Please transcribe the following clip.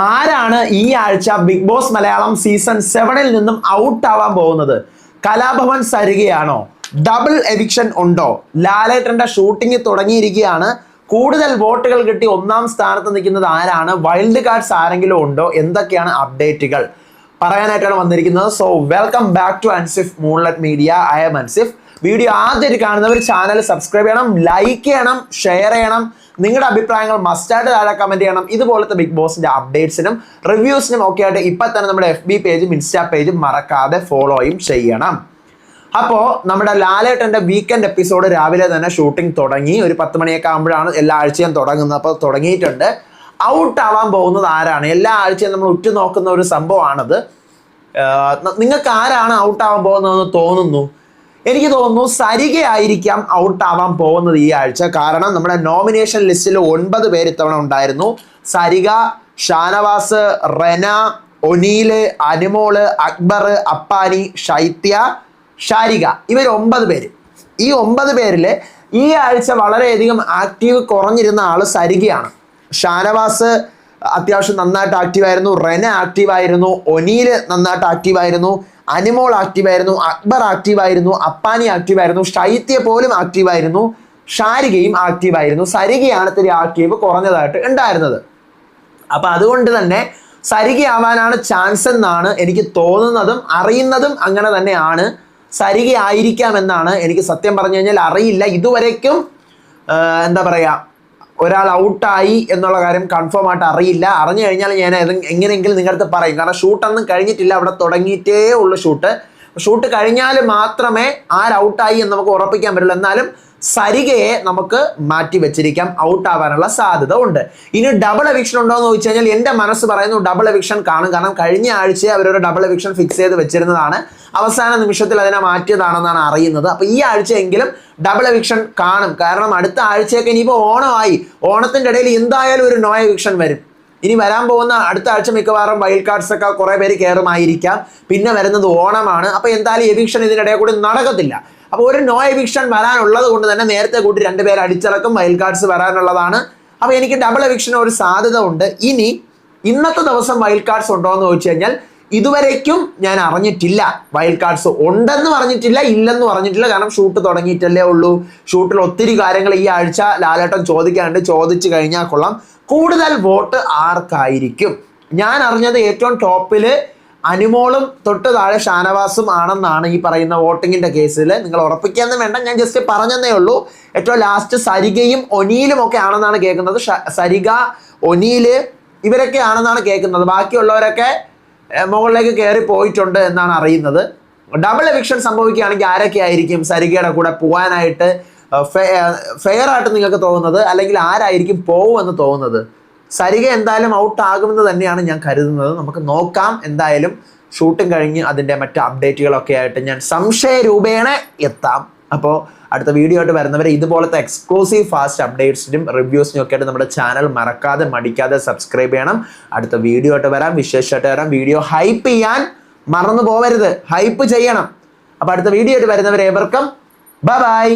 ആരാണ് ഈ ആഴ്ച ബിഗ് ബോസ് മലയാളം സീസൺ 7-ൽ നിന്നും ഔട്ട് ആവാൻ പോകുന്നത്? കലാഭവൻ സരികയാണോ? ഡബിൾ എവിക്ഷൻ ഉണ്ടോ? ലാലേട്ടന്റെ ഷൂട്ടിംഗ് തുടങ്ങിയിരിക്കുകയാണ്. കൂടുതൽ വോട്ടുകൾ കിട്ടി ഒന്നാം സ്ഥാനത്ത് നിൽക്കുന്നത് ആരാണ്? വൈൽഡ് കാർഡ്സ് ആരെങ്കിലും ഉണ്ടോ? എന്തൊക്കെയാണ് അപ്ഡേറ്റുകൾ പറയാനായിട്ടാണ് വന്നിരിക്കുന്നത്. So welcome back to Ansif moonlight media. I am Ansif. Video ആദ്യമായിട്ട് കാണുന്നവർ ചാനൽ സബ്സ്ക്രൈബ് ചെയ്യണം, ലൈക്ക് ചെയ്യണം, ഷെയർ ചെയ്യണം. നിങ്ങളുടെ അഭിപ്രായങ്ങൾ മസ്റ്റായിട്ട് താഴെ കമന്റ് ചെയ്യണം. ഇതുപോലത്തെ ബിഗ് ബോസിന്റെ അപ്ഡേറ്റ്സിനും റിവ്യൂസിനും ഒക്കെ ആയിട്ട് ഇപ്പൊ തന്നെ നമ്മുടെ FB പേജും ഇൻസ്റ്റാ പേജും മറക്കാതെ ഫോളോയും ചെയ്യണം. അപ്പോൾ നമ്മുടെ ലാലേട്ടന്റെ വീക്കെൻഡ് എപ്പിസോഡ് രാവിലെ തന്നെ ഷൂട്ടിംഗ് തുടങ്ങി. ഒരു 10 മണിയൊക്കെ ആകുമ്പോഴാണ് എല്ലാ ആഴ്ചയും തുടങ്ങുന്നത്. അപ്പോൾ തുടങ്ങിയിട്ടുണ്ട്. ഔട്ട് ആവാൻ പോകുന്നത് ആരാണ്? എല്ലാ ആഴ്ചയും നമ്മൾ ഉറ്റുനോക്കുന്ന ഒരു സംഭവമാണത്. നിങ്ങൾക്ക് ആരാണ് ഔട്ട് ആവാൻ പോകുന്നതെന്ന് തോന്നുന്നു? എനിക്ക് തോന്നുന്നു സരികയായിരിക്കാം ഔട്ട് ആവാൻ പോകുന്നത് ഈ ആഴ്ച. കാരണം നമ്മുടെ നോമിനേഷൻ ലിസ്റ്റിൽ 9 പേര് ഇത്തവണ ഉണ്ടായിരുന്നു. സരിക, ഷാനവാസ്, റെന, ഒനീല്, അനുമോള്, അക്ബർ, അപ്പാനി, ഷൈത്യ, ഷാരിക, ഇവർ 9 പേര്. ഈ 9 പേരിൽ ഈ ആഴ്ച വളരെയധികം ആക്റ്റീവ് കുറഞ്ഞിരുന്ന ആള് സരികയാണ്. ഷാനവാസ് അത്യാവശ്യം നന്നായിട്ട് ആക്റ്റീവായിരുന്നു, റെന ആക്റ്റീവായിരുന്നു, ഒനീല് നന്നായിട്ട് ആക്റ്റീവായിരുന്നു, അനിമോൾ ആക്റ്റീവായിരുന്നു, അക്ബർ ആക്റ്റീവായിരുന്നു, അപ്പാനി ആക്റ്റീവായിരുന്നു, ഷൈത്യ പോലും ആക്റ്റീവായിരുന്നു, ഷാരികയും ആക്റ്റീവായിരുന്നു. സരികയാണ് ഇത്തിരി ആക്റ്റീവ് കുറഞ്ഞതായിട്ട് ഉണ്ടായിരുന്നത്. അപ്പൊ അതുകൊണ്ട് തന്നെ സരികയാവാനാണ് ചാൻസ് എന്നാണ് എനിക്ക് തോന്നുന്നതും അറിയുന്നതും അങ്ങനെ തന്നെയാണ്. സരിക ആയിരിക്കാമെന്നാണ് എനിക്ക് സത്യം പറഞ്ഞു കഴിഞ്ഞാൽ അറിയില്ല. ഇതുവരേക്കും എന്താ പറയാ, ഒരാൾ ഔട്ടായി എന്നുള്ള കാര്യം കൺഫേം ആയിട്ട് അറിയില്ല. അറിഞ്ഞു കഴിഞ്ഞാൽ ഞാൻ എങ്ങനെയെങ്കിലും നിങ്ങളുടെ അടുത്ത് പറയും. കാരണം ഷൂട്ടൊന്നും കഴിഞ്ഞിട്ടില്ല, അവിടെ തുടങ്ങിയിട്ടേ ഉള്ളൂ ഷൂട്ട് കഴിഞ്ഞാൽ മാത്രമേ ഔട്ടായി എന്ന് നമുക്ക് ഉറപ്പിക്കാൻ പറ്റുള്ളൂ. എന്നാലും സരികയെ നമുക്ക് മാറ്റി വെച്ചിരിക്കാം, ഔട്ട് ആവാനുള്ള സാധ്യത ഉണ്ട്. ഇനി ഡബിൾ എവിക്ഷൻ ഉണ്ടോ എന്ന് ചോദിച്ചു കഴിഞ്ഞാൽ എൻ്റെ മനസ്സ് പറയുന്നു ഡബിൾ എവിക്ഷൻ കാണും. കാരണം കഴിഞ്ഞ ആഴ്ച അവരൊരു ഡബിൾ എവിക്ഷൻ ഫിക്സ് ചെയ്ത് വെച്ചിരുന്നതാണ്, അവസാന നിമിഷത്തിൽ അതിനെ മാറ്റിയതാണെന്നാണ് അറിയുന്നത്. അപ്പൊ ഈ ആഴ്ചയെങ്കിലും ഡബിൾ എവിക്ഷൻ കാണും. കാരണം അടുത്ത ആഴ്ചയൊക്കെ ഇനിയിപ്പോൾ ഓണമായി, ഓണത്തിന്റെ ഇടയിൽ എന്തായാലും ഒരു നോ എവിക്ഷൻ വരും. ഇനി വരാൻ പോകുന്ന അടുത്ത ആഴ്ച മിക്കവാറും വൈൽഡ് കാർഡ്സ് ഒക്കെ കുറെ പേര് കയറുമായിരിക്കാം. പിന്നെ വരുന്നത് ഓണമാണ്. അപ്പൊ എന്തായാലും എവിക്ഷൻ ഇതിനിടയിൽ കൂടി നടക്കത്തില്ല. അപ്പോൾ ഒരു നോ എവിക്ഷൻ വരാനുള്ളത് കൊണ്ട് തന്നെ നേരത്തെ കൂട്ടി 2 പേര് അടിച്ചിറക്കും, വൈൽഡ് കാർഡ്സ് വരാനുള്ളതാണ്. അപ്പോൾ എനിക്ക് ഡബിൾ എവിക്ഷൻ ഒരു സാധ്യത ഉണ്ട്. ഇനി ഇന്നത്തെ ദിവസം വൈൽഡ് കാർഡ്സ് ഉണ്ടോ എന്ന് ചോദിച്ചു കഴിഞ്ഞാൽ ഇതുവരേക്കും ഞാൻ അറിഞ്ഞിട്ടില്ല. വൈൽഡ് കാർഡ്സ് ഉണ്ടെന്ന് പറഞ്ഞിട്ടില്ല, ഇല്ലെന്ന് പറഞ്ഞിട്ടില്ല. കാരണം ഷൂട്ട് തുടങ്ങിയിട്ടല്ലേ ഉള്ളൂ. ഷൂട്ടിൽ ഒത്തിരി കാര്യങ്ങൾ ഈ ആഴ്ച ലാലേട്ടൻ ചോദിക്കാനുണ്ട്. ചോദിച്ചു കഴിഞ്ഞാൽ കൊള്ളാം. കൂടുതൽ വോട്ട് ആർക്കായിരിക്കും? ഞാൻ അറിഞ്ഞത് ഏറ്റവും ടോപ്പില് അനുമോളും തൊട്ട് താഴെ ഷാനവാസും ആണെന്നാണ് ഈ പറയുന്ന വോട്ടിങ്ങിന്റെ കേസിൽ. നിങ്ങൾ ഉറപ്പിക്കാന്ന് വേണ്ട, ഞാൻ ജസ്റ്റ് പറഞ്ഞതേ ഉള്ളൂ. ഏറ്റവും ലാസ്റ്റ് സരികയും ഒനീലും ഒക്കെ ആണെന്നാണ് കേൾക്കുന്നത്. സരിക, ഒനീല് ഇവരൊക്കെ ആണെന്നാണ് കേൾക്കുന്നത്. ബാക്കിയുള്ളവരൊക്കെ മുകളിലേക്ക് കയറി പോയിട്ടുണ്ട് എന്നാണ് അറിയുന്നത്. ഡബിൾ എവിക്ഷൻ സംഭവിക്കുകയാണെങ്കിൽ ആരൊക്കെ ആയിരിക്കും സരികയുടെ കൂടെ പോകാനായിട്ട് ഫെയർ ആയിട്ട് നിങ്ങൾക്ക് തോന്നുന്നത്? അല്ലെങ്കിൽ ആരായിരിക്കും പോവുമെന്ന് തോന്നുന്നത്? സരിക എന്തായാലും ഔട്ട് ആകുമെന്ന് തന്നെയാണ് ഞാൻ കരുതുന്നത്. നമുക്ക് നോക്കാം. എന്തായാലും ഷൂട്ടിംഗ് കഴിഞ്ഞ് അതിൻ്റെ മറ്റ് അപ്ഡേറ്റുകളൊക്കെ ആയിട്ട് ഞാൻ സംശയരൂപേണ എത്താം. അപ്പോൾ അടുത്ത വീഡിയോ ആയിട്ട് വരുന്നവരെ ഇതുപോലത്തെ എക്സ്ക്ലൂസീവ് ഫാസ്റ്റ് അപ്ഡേറ്റ്സിനും റിവ്യൂസിനും ഒക്കെ ആയിട്ട് നമ്മുടെ ചാനൽ മറക്കാതെ മടിക്കാതെ സബ്സ്ക്രൈബ് ചെയ്യണം. അടുത്ത വീഡിയോ ആയിട്ട് വരാം, വിശേഷമായിട്ട് വരാം. വീഡിയോ ഹൈപ്പ് ചെയ്യാൻ മറന്നു പോകരുത്, ഹൈപ്പ് ചെയ്യണം. അപ്പോൾ അടുത്ത വീഡിയോ ആയിട്ട് വരുന്നവരെ ഏവർക്കും ബൈ ബൈ.